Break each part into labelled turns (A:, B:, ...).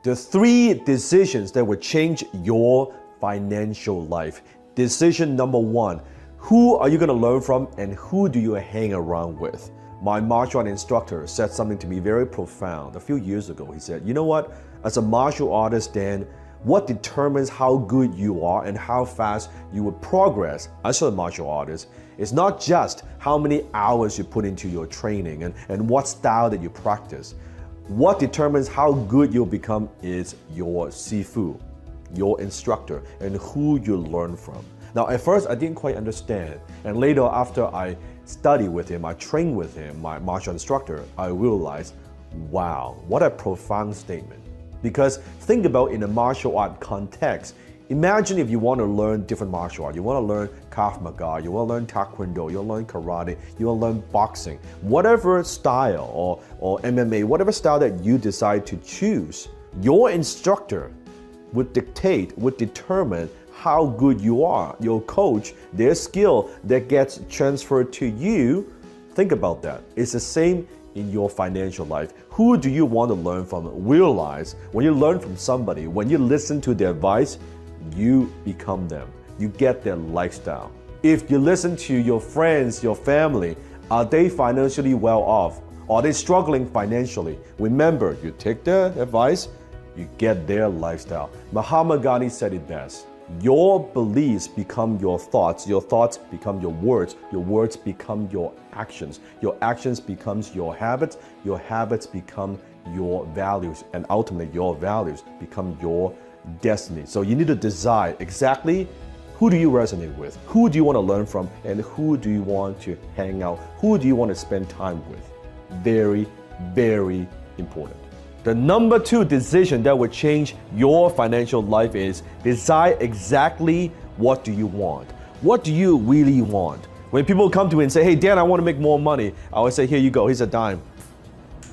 A: The 3 decisions that will change your financial life. Decision number 1, who are you going to learn from and who do you hang around with? My martial art instructor said something to me very profound a few years ago. He said, you know what, as a martial artist, Dan, what determines how good you are and how fast you will progress as a martial artist is not just how many hours you put into your training and what style that you practice. What determines how good you'll become is your sifu, your instructor, and who you learn from. Now, at first, I didn't quite understand. And later, after I studied with him, I trained with him, my martial instructor, I realized, wow, what a profound statement. Because think about in a martial art context, imagine if you want to learn different martial art. You want to learn Krav Maga, you want to learn Taekwondo, you want to learn karate, you want to learn boxing. Whatever style or MMA, whatever style that you decide to choose, your instructor would dictate, would determine how good you are. Your coach, their skill that gets transferred to you, think about that. It's the same in your financial life. Who do you want to learn from? Realize when you learn from somebody, when you listen to their advice, you become them. You get their lifestyle. If you listen to your friends, your family, are they financially well off? Are they struggling financially? Remember, you take their advice, you get their lifestyle. Mahatma Gandhi said it best. Your beliefs become your thoughts become your words become your actions becomes your habits become your values, and ultimately your values become your destiny. So you need to decide exactly who do you resonate with, who do you want to learn from, and who do you want to hang out, who do you want to spend time with. Very, very important. The number 2 decision that will change your financial life is decide exactly what do you want. What do you really want? When people come to me and say, hey Dan, I want to make more money, I always say, here you go, here's a dime.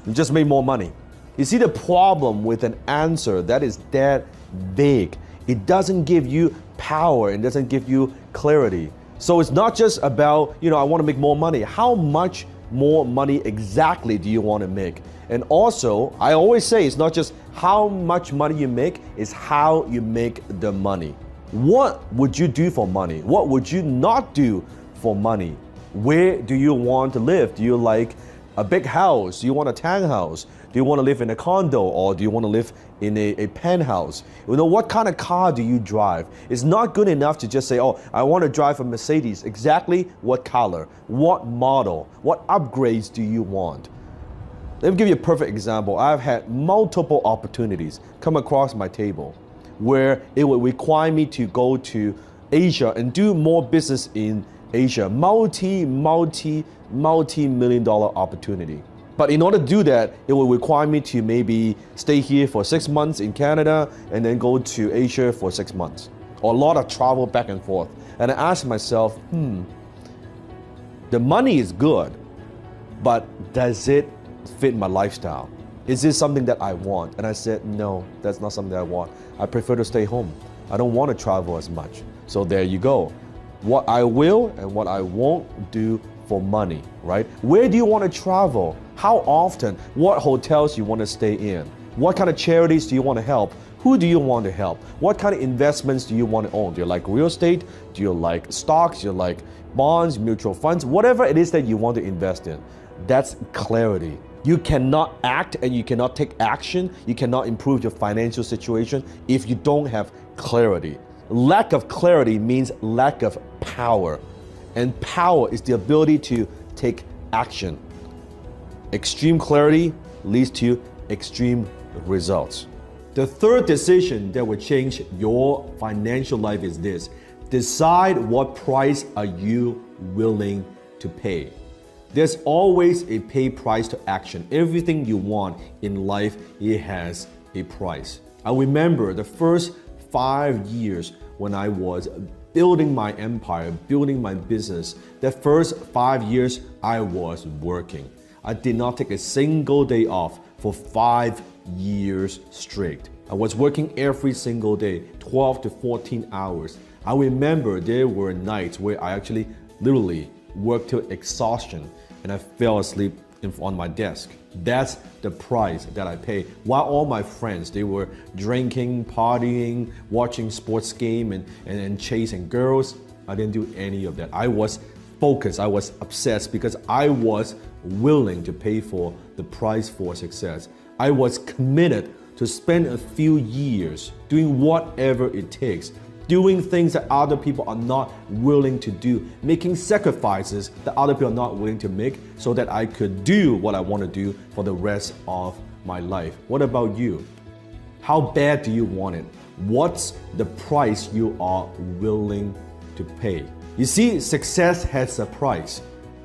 A: You just made more money. You see the problem with an answer that is that vague. It doesn't give you power, it doesn't give you clarity. So it's not just about, I want to make more money. How much more money exactly do you want to make? And also, I always say it's not just how much money you make, it's how you make the money. What would you do for money? What would you not do for money? Where do you want to live? Do you like a big house? Do you want a townhouse? Do you want to live in a condo, or do you want to live in a penthouse? What kind of car do you drive? It's not good enough to just say, oh, I want to drive a Mercedes. Exactly what color, what model, what upgrades do you want? Let me give you a perfect example. I've had multiple opportunities come across my table where it would require me to go to Asia and do more business in Asia. Multi-million dollar opportunity. But in order to do that, it will require me to maybe stay here for 6 months in Canada and then go to Asia for 6 months. Or a lot of travel back and forth. And I asked myself, the money is good, but does it fit my lifestyle? Is this something that I want? And I said, no, that's not something that I want. I prefer to stay home. I don't want to travel as much. So there you go. What I will and what I won't do for money, right? Where do you want to travel? How often? What hotels you want to stay in? What kind of charities do you want to help? Who do you want to help? What kind of investments do you want to own? Do you like real estate? Do you like stocks? Do you like bonds, mutual funds? Whatever it is that you want to invest in, that's clarity. You cannot act and you cannot take action. You cannot improve your financial situation if you don't have clarity. Lack of clarity means lack of power. And power is the ability to take action. Extreme clarity leads to extreme results. The 3rd decision that will change your financial life is this. Decide what price are you willing to pay. There's always a pay price to action. Everything you want in life, it has a price. I remember the first 5 years when I was building my empire, building my business. The first 5 years I was working. I did not take a single day off for 5 years straight. I was working every single day, 12 to 14 hours. I remember there were nights where I actually literally worked till exhaustion and I fell asleep on my desk. That's the price that I pay. While all my friends, they were drinking, partying, watching sports game and chasing girls, I didn't do any of that. I was focused, I was obsessed because I was willing to pay for the price for success. I was committed to spend a few years doing whatever it takes, doing things that other people are not willing to do, making sacrifices that other people are not willing to make so that I could do what I want to do for the rest of my life. What about you? How bad do you want it? What's the price you are willing to pay? You see, success has a price.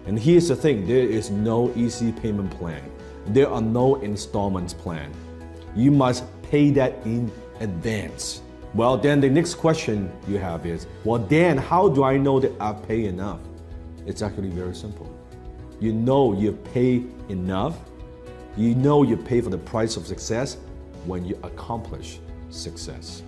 A: And here's the thing, there is no easy payment plan. There are no installments plan. You must pay that in advance. Well, then the next question you have is, well, Dan, how do I know that I've paid enough? It's actually very simple. You know you've paid enough. You know you pay for the price of success when you accomplish success.